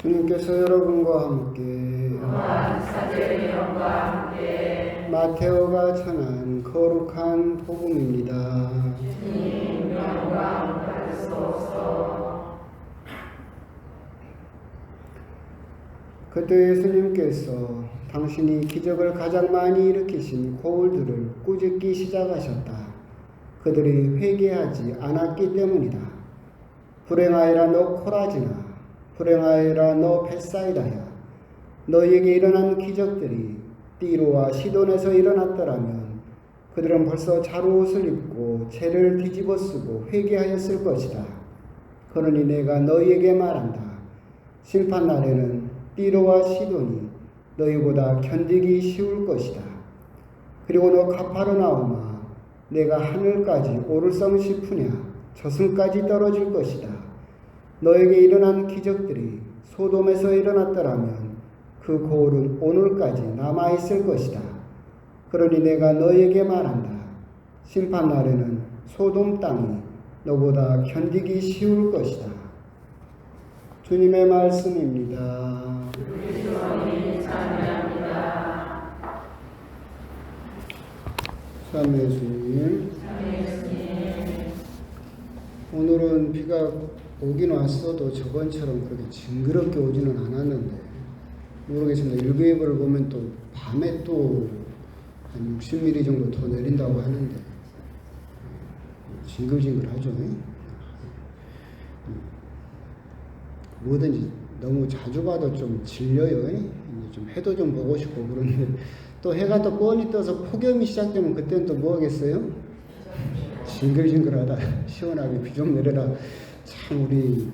주님께서 여러분과 함께 마테오가 전한 거룩한 복음입니다. 주님 영광 받으소서. 그때 예수님께서 당신이 기적을 가장 많이 일으키신 고울들을 꾸짖기 시작하셨다. 그들이 회개하지 않았기 때문이다. 불행하여라 너 코라지나, 불행하여라 너 벳사이다야. 너희에게 일어난 기적들이 띠로와 시돈에서 일어났더라면 그들은 벌써 자루옷을 입고 죄를 뒤집어 쓰고 회개하였을 것이다. 그러니 내가 너희에게 말한다. 심판날에는 띠로와 시돈이 너희보다 견디기 쉬울 것이다. 그리고 너 가파르나움아, 내가 하늘까지 오를성 싶으냐? 저승까지 떨어질 것이다. 너에게 일어난 기적들이 소돔에서 일어났더라면 그 고울은 오늘까지 남아있을 것이다. 그러니 내가 너에게 말한다. 심판날에는 소돔 땅이 너보다 견디기 쉬울 것이다. 주님의 말씀입니다. 우리 주님 찬양합니다. 참회 주님, 오늘은 비가 오긴 왔어도 저번처럼 그렇게 징그럽게 오지는 않았는데 모르겠습니다. 일부예보를 보면 또 밤에 또 한 60mm 정도 더 내린다고 하는데 징글징글하죠. 뭐든지 너무 자주 봐도 좀 질려요. 좀 해도 좀 보고 싶고 그런데 또 해가 또 뻔히 떠서 폭염이 시작되면 그때는 또 뭐 하겠어요? 징글징글하다. 시원하게 비 좀 내려라. 참 우리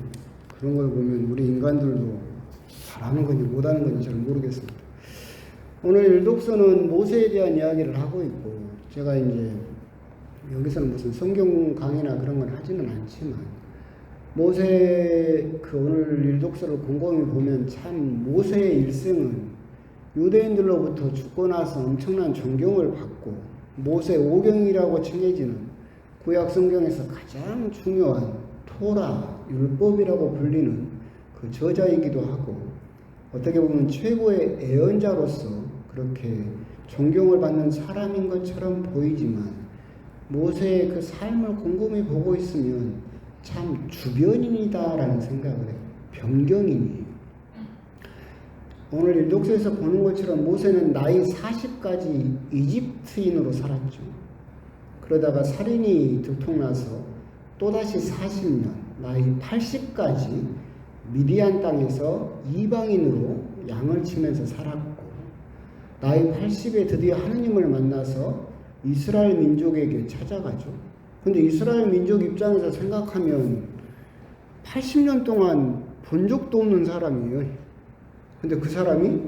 그런 걸 보면 우리 인간들도 잘하는 건지 못하는 건지 잘 모르겠습니다. 오늘 일독서는 모세에 대한 이야기를 하고 있고 제가 이제 여기서는 무슨 성경 강의나 그런 건 하지는 않지만 모세 오늘 일독서를 곰곰이 보면 참 모세의 일생은 유대인들로부터 죽고 나서 엄청난 존경을 받고 모세 오경이라고稱해지는 구약 성경에서 가장 중요한 토라, 율법이라고 불리는 그 저자이기도 하고 어떻게 보면 최고의 애언자로서 그렇게 존경을 받는 사람인 것처럼 보이지만 모세의 그 삶을 곰곰이 보고 있으면 참 주변인이다라는 생각을 해요. 변경인이에요. 오늘 일독서에서 보는 것처럼 모세는 나이 40까지 이집트인으로 살았죠. 그러다가 살인이 들통나서 또다시 40년, 나이 80까지 미디안 땅에서 이방인으로 양을 치면서 살았고 나이 80에 드디어 하느님을 만나서 이스라엘 민족에게 찾아가죠. 근데 이스라엘 민족 입장에서 생각하면 80년 동안 본 적도 없는 사람이에요. 근데 그 사람이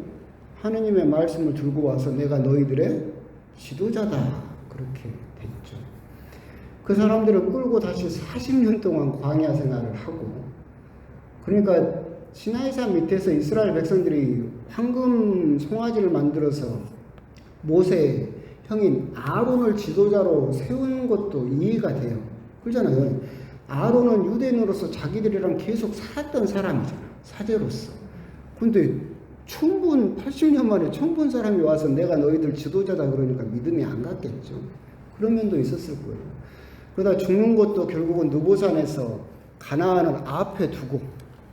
하느님의 말씀을 들고 와서 내가 너희들의 지도자다. 그렇게 됐죠. 그 사람들을 끌고 다시 40년 동안 광야 생활을 하고 그러니까 시나이산 밑에서 이스라엘 백성들이 황금 송아지를 만들어서 모세 형인 아론을 지도자로 세운 것도 이해가 돼요. 그렇잖아요. 아론은 유대인으로서 자기들이랑 계속 살았던 사람이잖아요. 사제로서. 근데 처음 본 80년 만에 처음 본 사람이 와서 내가 너희들 지도자다 그러니까 믿음이 안 갔겠죠. 그런 면도 있었을 거예요. 그러다 죽는 것도 결국은 느보산에서 가나안을 앞에 두고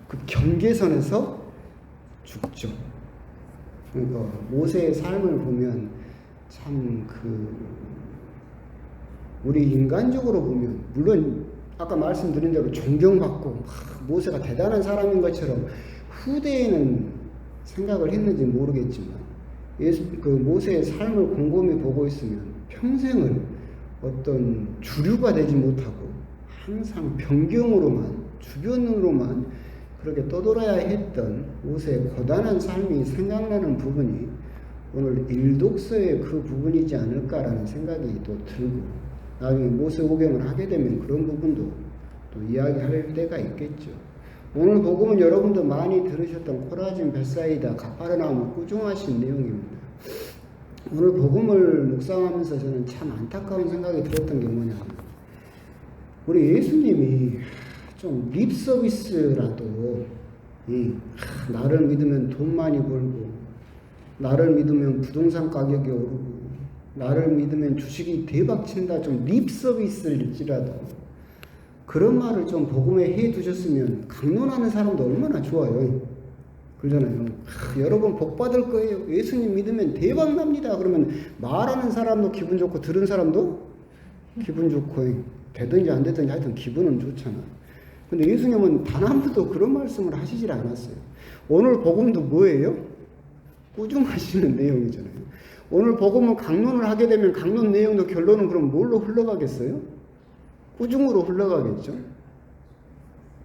그 경계선에서 죽죠. 그러니까 모세의 삶을 보면 참 우리 인간적으로 보면 물론 아까 말씀드린 대로 존경받고 모세가 대단한 사람인 것처럼 후대에는 생각을 했는지 모르겠지만 모세의 삶을 곰곰이 보고 있으면 평생을 어떤 주류가 되지 못하고 항상 변경으로만 주변으로만 그렇게 떠돌아야 했던 모세의 고단한 삶이 생각나는 부분이 오늘 일독서의 그 부분이지 않을까라는 생각이 또 들고 나중에 모세 오경을 하게 되면 그런 부분도 또 이야기할 때가 있겠죠. 오늘 복음은 여러분도 많이 들으셨던 코라진, 벳사이다, 가파르나움을 꾸중하신 내용입니다. 오늘 복음을 묵상하면서 저는 참 안타까운 생각이 들었던 게 뭐냐면 우리 예수님이 좀 립서비스라도 나를 믿으면 돈 많이 벌고, 나를 믿으면 부동산 가격이 오르고, 나를 믿으면 주식이 대박 친다, 좀 립 서비스일지라도 그런 말을 좀 복음에 해 두셨으면 강론하는 사람도 얼마나 좋아요. 그러잖아요. 여러분 복 받을 거예요. 예수님 믿으면 대박 납니다. 그러면 말하는 사람도 기분 좋고 들은 사람도 기분 좋고, 되든지 안 되든지 하여튼 기분은 좋잖아. 근데 예수님은 단 한 번도 그런 말씀을 하시질 않았어요. 오늘 복음도 뭐예요? 꾸중하시는 내용이잖아요. 오늘 복음은 강론을 하게 되면 강론 내용도 결론은 그럼 뭘로 흘러가겠어요? 꾸중으로 흘러가겠죠.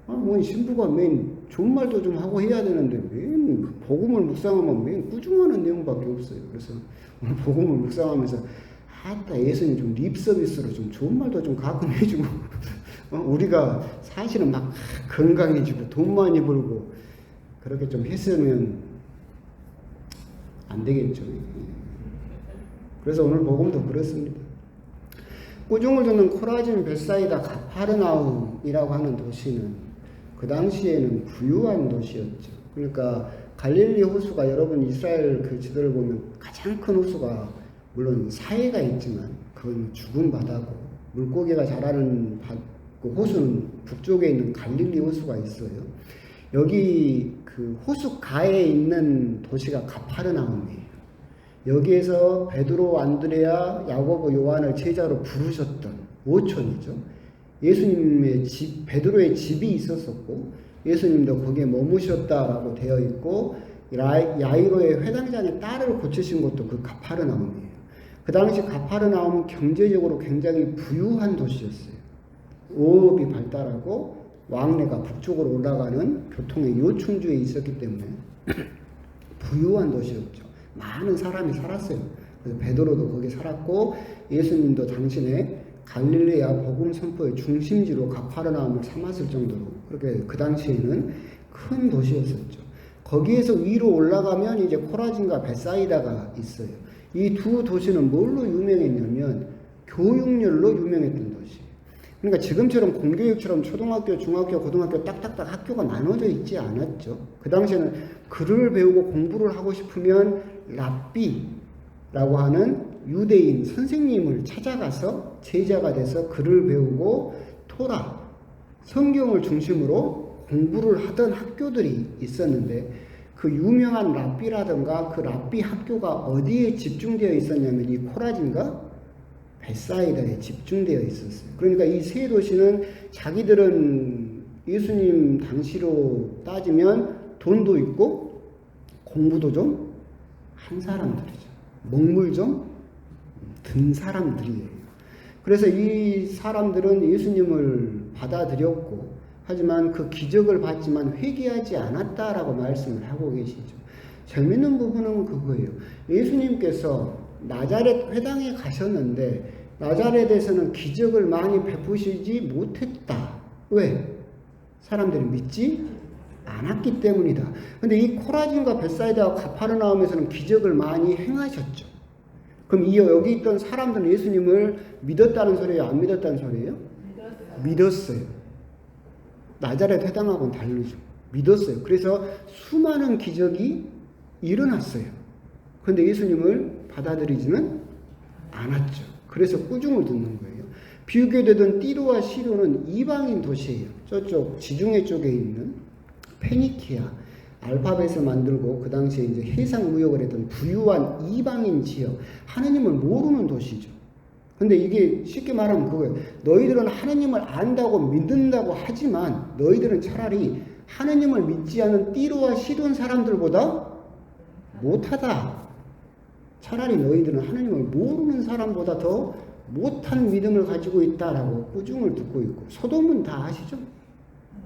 뭐 신부가 맨 좋은 말도 좀 하고 해야 되는데 맨 복음을 묵상하면 맨 꾸중하는 내용밖에 없어요. 그래서 오늘 복음을 묵상하면서 아따 예수님 좀 립 서비스로 좀 좋은 말도 좀 가끔 해주고 우리가 사실은 막 건강해지고 돈 많이 벌고 그렇게 좀 했으면 안 되겠죠. 그래서 오늘 복음도 그렇습니다. 꾸중을 듣는 코라진, 벳사이다, 가파르나움이라고 하는 도시는 그 당시에는 부유한 도시였죠. 그러니까 갈릴리 호수가, 여러분 이스라엘 그 지도를 보면 가장 큰 호수가 물론 사해가 있지만 그건 죽은 바다고, 물고기가 자라는 그 호수는 북쪽에 있는 갈릴리 호수가 있어요. 여기 그 호수 가에 있는 도시가 가파르나움이에요. 여기에서 베드로, 안드레아, 야고보, 요한을 제자로 부르셨던 오촌이죠. 예수님의 집, 베드로의 집이 있었었고 예수님도 거기에 머무셨다라고 되어 있고, 야이로의 회당장의 딸을 고치신 것도 그 가파르나움이에요. 그 당시 가파르나움은 경제적으로 굉장히 부유한 도시였어요. 오업이 발달하고 왕래가 북쪽으로 올라가는 교통의 요충지에 있었기 때문에 부유한 도시였죠. 많은 사람이 살았어요. 그래서 베드로도 거기 살았고 예수님도 당신의 갈릴레아 복음 선포의 중심지로 가파르나움을 삼았을 정도로 그렇게 그 당시에는 큰 도시였었죠. 거기에서 위로 올라가면 이제 코라진과 벳사이다가 있어요. 이 두 도시는 뭘로 유명했냐면 교육열로 유명했던 도시예요. 그러니까 지금처럼 공교육처럼 초등학교, 중학교, 고등학교 딱딱딱 학교가 나눠져 있지 않았죠. 그 당시에는 글을 배우고 공부를 하고 싶으면 랍비라고 하는 유대인 선생님을 찾아가서 제자가 돼서 글을 배우고 토라, 성경을 중심으로 공부를 하던 학교들이 있었는데, 그 유명한 랍비라든가 그 랍비 학교가 어디에 집중되어 있었냐면 이 코라진과 벳사이다에 집중되어 있었어요. 그러니까 이 세 도시는 자기들은 예수님 당시로 따지면 돈도 있고 공부도 좀 한 사람들이죠. 먹물 좀 든 사람들이에요. 그래서 이 사람들은 예수님을 받아들였고, 하지만 그 기적을 봤지만 회개하지 않았다라고 말씀을 하고 계시죠. 재밌는 부분은 그거예요. 예수님께서 나자렛 회당에 가셨는데 나자렛에서는 기적을 많이 베푸시지 못했다. 왜? 사람들이 믿지 않았기 때문이다. 근데 이 코라진과 벳사이다와 가파르나움에서는 기적을 많이 행하셨죠. 그럼 여기 있던 사람들은 예수님을 믿었다는 소리예요? 안 믿었다는 소리예요? 믿었어요. 나자렛 회당하고는 다르죠. 믿었어요. 그래서 수많은 기적이 일어났어요. 그런데 예수님을 받아들이지는 않았죠. 그래서 꾸중을 듣는 거예요. 비유교되던 띠로와 시로는 이방인 도시예요. 저쪽 지중해 쪽에 있는 페니키아, 알파벳을 만들고 그 당시에 이제 해상 무역을 했던 부유한 이방인 지역, 하느님을 모르는 도시죠. 근데 이게 쉽게 말하면 그거예요. 너희들은 하느님을 안다고 믿는다고 하지만 너희들은 차라리 하느님을 믿지 않은 띠로와 시돈 사람들보다 못하다. 차라리 너희들은 하느님을 모르는 사람보다 더 못한 믿음을 가지고 있다라고 꾸중을 듣고 있고, 소돔은 다 아시죠?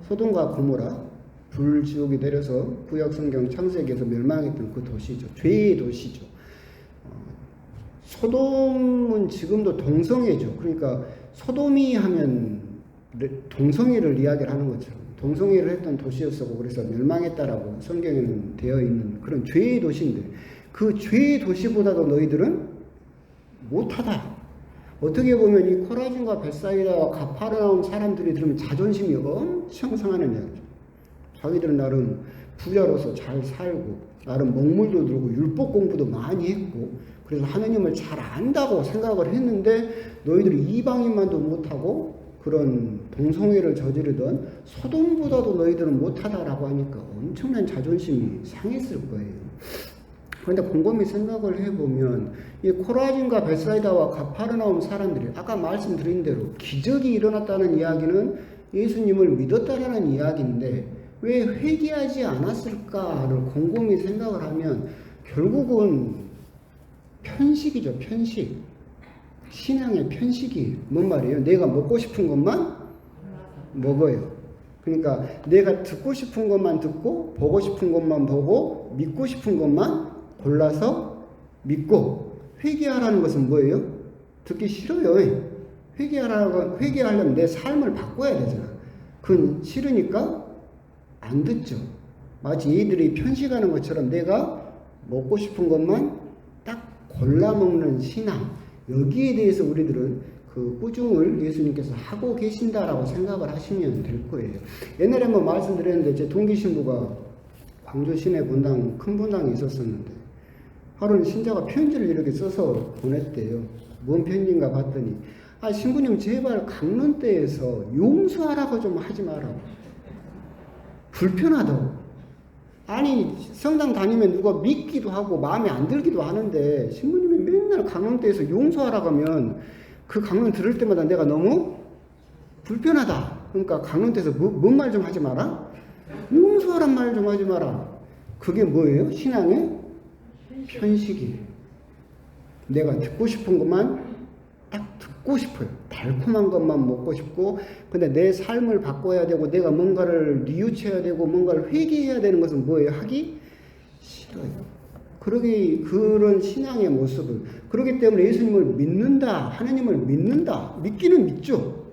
소돔과 고모라, 불지옥이 내려서 구약성경 창세기에서 멸망했던 그 도시죠. 죄의 도시죠. 소돔은 지금도 동성애죠. 그러니까 소돔이 하면 동성애를 이야기를 하는 것처럼 동성애를 했던 도시였었고, 그래서 멸망했다라고 성경에는 되어 있는 그런 죄의 도시인데, 그 죄의 도시보다도 너희들은 못하다. 어떻게 보면 이 코라진과 벳사이다와 가파르나움 사람들이 들으면 자존심이 엄청 상하는 이야기죠. 자기들은 나름 부자로서 잘 살고 나름 먹물도 들고 율법 공부도 많이 했고 그래서 하느님을 잘 안다고 생각을 했는데 너희들이 이방인만도 못하고 그런 동성애를 저지르던 소돔보다도 너희들은 못하다라고 하니까 엄청난 자존심이 상했을 거예요. 그런데 곰곰이 생각을 해보면 이 코라진과 벳사이다와 가파르나움 사람들이 아까 말씀드린 대로 기적이 일어났다는 이야기는 예수님을 믿었다라는 이야기인데 왜 회개하지 않았을까를 곰곰이 생각을 하면 결국은 편식이죠. 편식. 신앙의 편식이 뭔 말이에요? 내가 먹고 싶은 것만 먹어요. 그러니까 내가 듣고 싶은 것만 듣고 보고 싶은 것만 보고 믿고 싶은 것만 골라서 믿고 회개하라는 것은 뭐예요? 듣기 싫어요. 회개하려면 내 삶을 바꿔야 되잖아. 그건 싫으니까 안 듣죠. 마치 얘들이 편식하는 것처럼 내가 먹고 싶은 것만 딱 골라 먹는 신앙. 여기에 대해서 우리들은 그 꾸중을 예수님께서 하고 계신다라고 생각을 하시면 될 거예요. 옛날에 한번 말씀드렸는데 제 동기 신부가 광주 시내 분당 큰 분당에 있었었는데 하루는 신자가 편지를 이렇게 써서 보냈대요. 뭔 편지인가 봤더니 신부님 제발 강론대에서 용서하라고 좀 하지 마라. 불편하다고. 아니 성당 다니면 누가 믿기도 하고 마음에 안 들기도 하는데 신부님이 맨날 강론대에서 용서하라고 하면 그 강론 들을 때마다 내가 너무 불편하다. 그러니까 강론대에서 뭔 말 좀 하지 마라. 용서하란 말 좀 하지 마라. 그게 뭐예요? 신앙의 편식이에요. 내가 듣고 싶은 것만 딱 듣고 싶어요. 달콤한 것만 먹고 싶고 근데 내 삶을 바꿔야 되고 내가 뭔가를 뉘우쳐야 되고 뭔가를 회개해야 되는 것은 뭐예요? 하기 싫어요. 그런 신앙의 모습을 그렇기 때문에 예수님을 믿는다. 하나님을 믿는다. 믿기는 믿죠.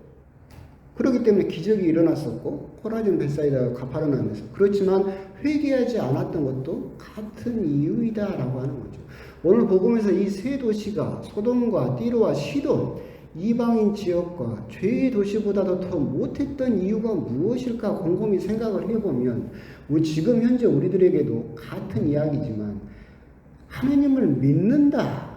그렇기 때문에 기적이 일어났었고 코라진 벳사이다 가파르나움에서 그렇지만 회개하지 않았던 것도 같은 이유이다라고 하는 거죠. 오늘 복음에서 이 세 도시가 소돔과 띠로와 시돈 이방인 지역과 죄의 도시보다도 더 못했던 이유가 무엇일까 곰곰이 생각을 해보면 지금 현재 우리들에게도 같은 이야기지만 하나님을 믿는다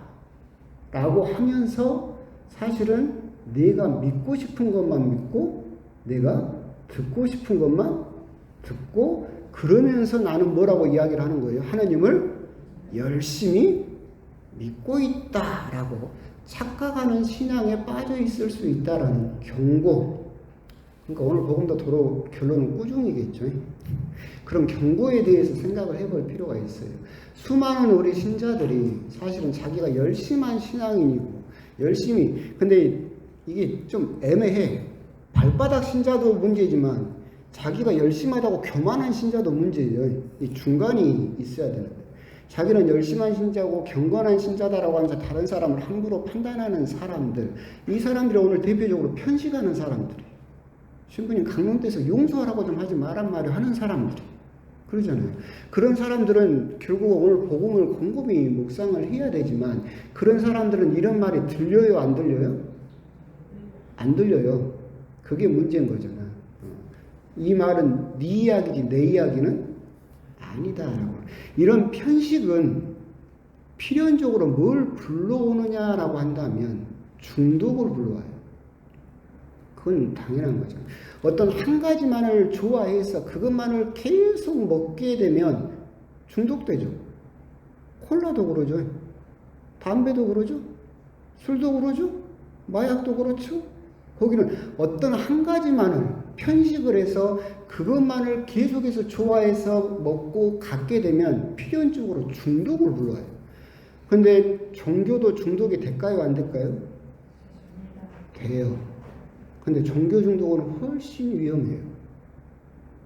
라고 하면서 사실은 내가 믿고 싶은 것만 믿고 내가 듣고 싶은 것만 듣고 그러면서 나는 뭐라고 이야기를 하는 거예요? 하나님을 열심히 믿고 있다라고 착각하는 신앙에 빠져 있을 수 있다라는 경고. 그러니까 오늘 복음도 도로 결론은 꾸중이겠죠. 그런 경고에 대해서 생각을 해볼 필요가 있어요. 수많은 우리 신자들이 사실은 자기가 열심한 신앙인이고 열심히 근데 이게 좀 애매해. 발바닥 신자도 문제지만 자기가 열심하다고 교만한 신자도 문제예요. 이 중간이 있어야 되는데 자기는 열심한 신자고 경건한 신자다라고 하면서 다른 사람을 함부로 판단하는 사람들 이 사람들이 오늘 대표적으로 편식하는 사람들이 신부님 강론대에서 용서하라고 좀 하지 말란 말을 하는 사람들이 그러잖아요. 그런 사람들은 결국 오늘 복음을 곰곰이 묵상을 해야 되지만 그런 사람들은 이런 말이 들려요? 안 들려요? 안 들려요. 그게 문제인 거잖아. 이 말은 네 이야기지 내 이야기는 아니다라고. 이런 편식은 필연적으로 뭘 불러오느냐라고 한다면 중독을 불러와요. 그건 당연한 거죠. 어떤 한 가지만을 좋아해서 그것만을 계속 먹게 되면 중독되죠. 콜라도 그러죠. 담배도 그러죠. 술도 그러죠. 마약도 그렇죠. 거기는 어떤 한 가지만을 편식을 해서 그것만을 계속해서 좋아해서 먹고 갖게 되면 필연적으로 중독을 불러요. 근데 종교도 중독이 될까요? 안 될까요? 돼요. 근데 종교 중독은 훨씬 위험해요.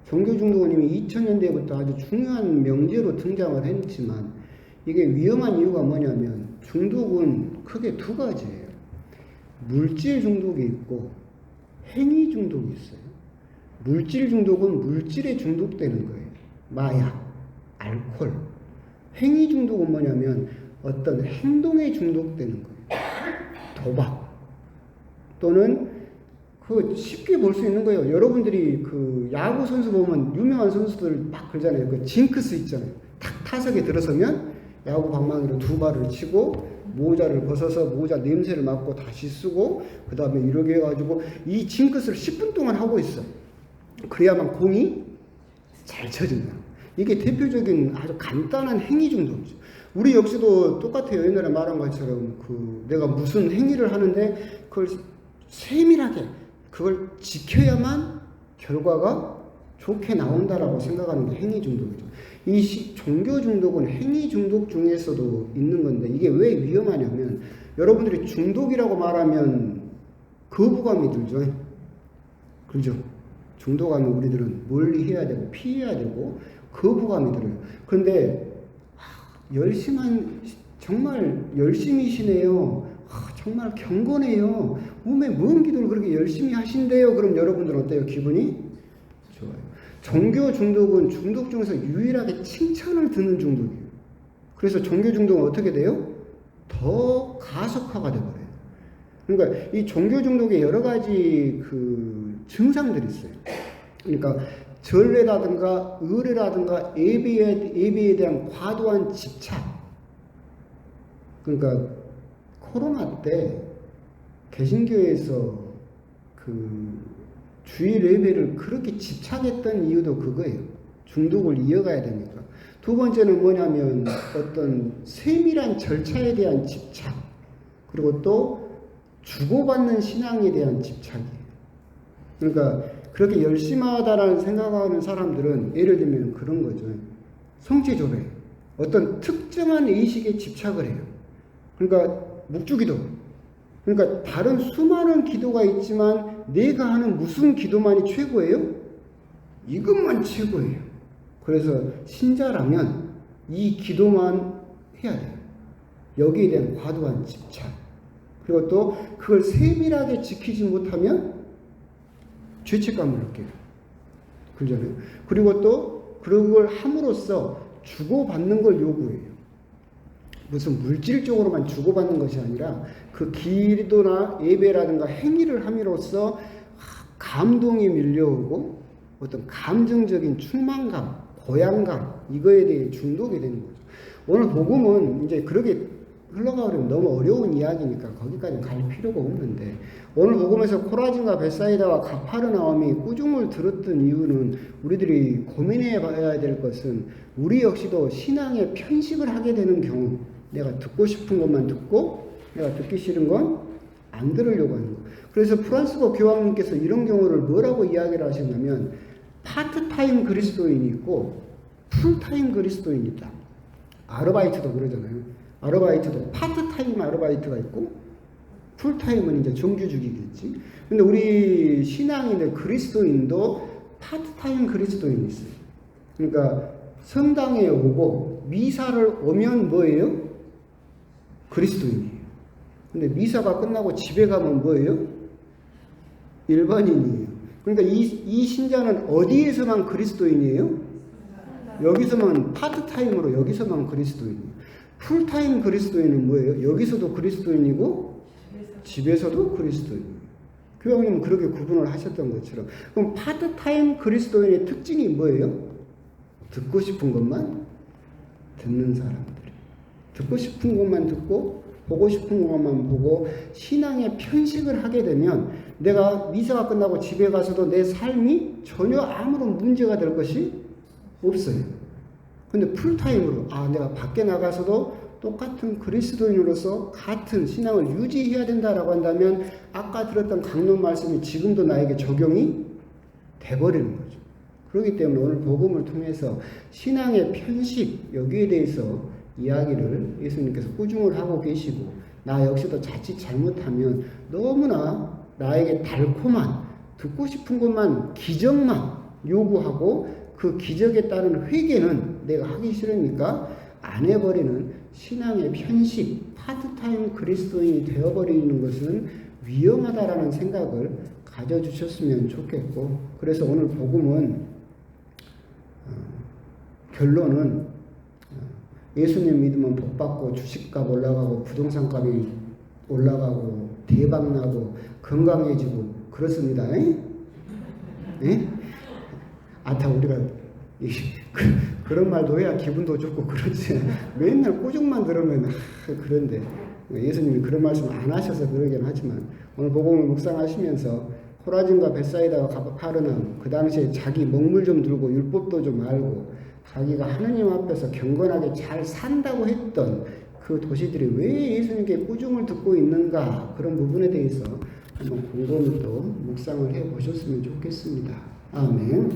종교 중독은 이미 2000년대부터 아주 중요한 명제로 등장을 했지만 이게 위험한 이유가 뭐냐면 중독은 크게 두 가지예요. 물질 중독이 있고 행위 중독이 있어요. 물질 중독은 물질에 중독되는 거예요. 마약, 알코올. 행위 중독은 뭐냐면 어떤 행동에 중독되는 거예요. 도박 또는 그 쉽게 볼 수 있는 거예요. 여러분들이 그 야구 선수 보면 유명한 선수들 막 그러잖아요. 그 징크스 있잖아요. 탁 타석에 들어서면 야구 방망이로 두 발을 치고 모자를 벗어서 모자 냄새를 맡고 다시 쓰고 그 다음에 이렇게 해가지고 이 징크스를 10분 동안 하고 있어. 그래야만 공이 잘 쳐진다. 이게 대표적인 아주 간단한 행위 중독이죠. 우리 역시도 똑같아요. 옛날에 말한 것처럼 그 내가 무슨 행위를 하는데 그걸 세밀하게 그걸 지켜야만 결과가 좋게 나온다라고 생각하는 게 행위 중독이죠. 이 종교 중독은 행위 중독 중에서도 있는 건데 이게 왜 위험하냐면 여러분들이 중독이라고 말하면 거부감이 들죠. 그렇죠? 중독하면 우리들은 멀리 해야 되고 피해야 되고 거부감이 들어요. 그런데 정말 열심히시네요. 정말 경건해요. 몸에 먼 기도를 그렇게 열심히 하신대요. 그럼 여러분들은 어때요? 기분이 좋아요. 종교 중독은 중독 중에서 유일하게 칭찬을 듣는 중독이에요. 그래서 종교 중독은 어떻게 돼요? 더 가속화가 돼버려요. 그러니까 이 종교 중독에 여러 가지 그 증상들이 있어요. 그러니까 전례라든가 의례라든가 예배에 대한 과도한 집착. 그러니까 코로나 때 개신교에서 그 주일 예배를 그렇게 집착했던 이유도 그거예요. 중독을 이어가야 되니까. 두 번째는 뭐냐면 어떤 세밀한 절차에 대한 집착. 그리고 또 주고받는 신앙에 대한 집착이에요. 그러니까 그렇게 열심하다라는 생각하는 사람들은 예를 들면 그런 거죠. 성취조회. 어떤 특정한 의식에 집착을 해요. 그러니까 묵주기도. 그러니까 다른 수많은 기도가 있지만 내가 하는 무슨 기도만이 최고예요? 이것만 최고예요. 그래서 신자라면 이 기도만 해야 돼요. 여기에 대한 과도한 집착. 그리고 또 그걸 세밀하게 지키지 못하면 죄책감을 느껴요. 그러잖아요. 그리고 또 그걸 함으로써 주고받는 걸 요구해요. 무슨 물질적으로만 주고받는 것이 아니라 그 기도나 예배라든가 행위를 함으로써 감동이 밀려오고 어떤 감정적인 충만감, 고향감 이거에 대해 중독이 되는 거죠. 오늘 복음은 이제 그렇게 흘러가려면 너무 어려운 이야기니까 거기까지 갈 필요가 없는데 오늘 복음에서 코라진과 벳사이다와 가파르나움이 꾸중을 들었던 이유는 우리들이 고민해 봐야 될 것은 우리 역시도 신앙에 편식을 하게 되는 경우 내가 듣고 싶은 것만 듣고 내가 듣기 싫은 건 안 들으려고 하는 거. 그래서 프란스고 교황님께서 이런 경우를 뭐라고 이야기를 하셨냐면 파트타임 그리스도인이 있고 풀타임 그리스도인이 있다. 아르바이트도 그러잖아요. 아르바이트도 파트타임 아르바이트가 있고 풀타임은 이제 정규직이겠지. 근데 우리 신앙인의 그리스도인도 파트타임 그리스도인이 있어요. 그러니까 성당에 오고 미사를 오면 뭐예요? 그리스도인이에요. 근데 미사가 끝나고 집에 가면 뭐예요? 일반인이에요. 그러니까 이 신자는 어디에서만 그리스도인이에요? 여기서만 파트타임으로 여기서만 그리스도인이에요. 풀타임 그리스도인은 뭐예요? 여기서도 그리스도인이고 집에서도 그리스도인이에요. 교황님은 그렇게 구분을 하셨던 것처럼. 그럼 파트타임 그리스도인의 특징이 뭐예요? 듣고 싶은 것만 듣는 사람들. 듣고 싶은 것만 듣고 보고 싶은 것만 보고 신앙에 편식을 하게 되면 내가 미사가 끝나고 집에 가서도 내 삶이 전혀 아무런 문제가 될 것이 없어요. 근데 풀타임으로 내가 밖에 나가서도 똑같은 그리스도인으로서 같은 신앙을 유지해야 된다라고 한다면 아까 들었던 강론 말씀이 지금도 나에게 적용이 돼버리는 거죠. 그렇기 때문에 오늘 복음을 통해서 신앙의 편식 여기에 대해서 이야기를 예수님께서 꾸중을 하고 계시고 나 역시도 자칫 잘못하면 너무나 나에게 달콤한 듣고 싶은 것만 기적만 요구하고 그 기적에 따른 회개는 내가 하기 싫으니까 안 해버리는 신앙의 편식 파트타임 그리스도인이 되어버리는 것은 위험하다라는 생각을 가져주셨으면 좋겠고 그래서 오늘 복음은 결론은 예수님 믿으면 복받고 주식값 올라가고 부동산값이 올라가고 대박나고 건강해지고 그렇습니다. 예? 다 우리가 그런 말도 해야 기분도 좋고 그렇지. 맨날 꾸중만 들으면 그런데 예수님이 그런 말씀 안 하셔서 그러긴 하지만 오늘 복음을 묵상하시면서 코라진과 벳사이다와 가버나움 그 당시에 자기 먹물 좀 들고 율법도 좀 알고 자기가 하느님 앞에서 경건하게 잘 산다고 했던 그 도시들이 왜 예수님께 꾸중을 듣고 있는가 그런 부분에 대해서 한번 곰곰이 또 묵상을 해 보셨으면 좋겠습니다. 아멘.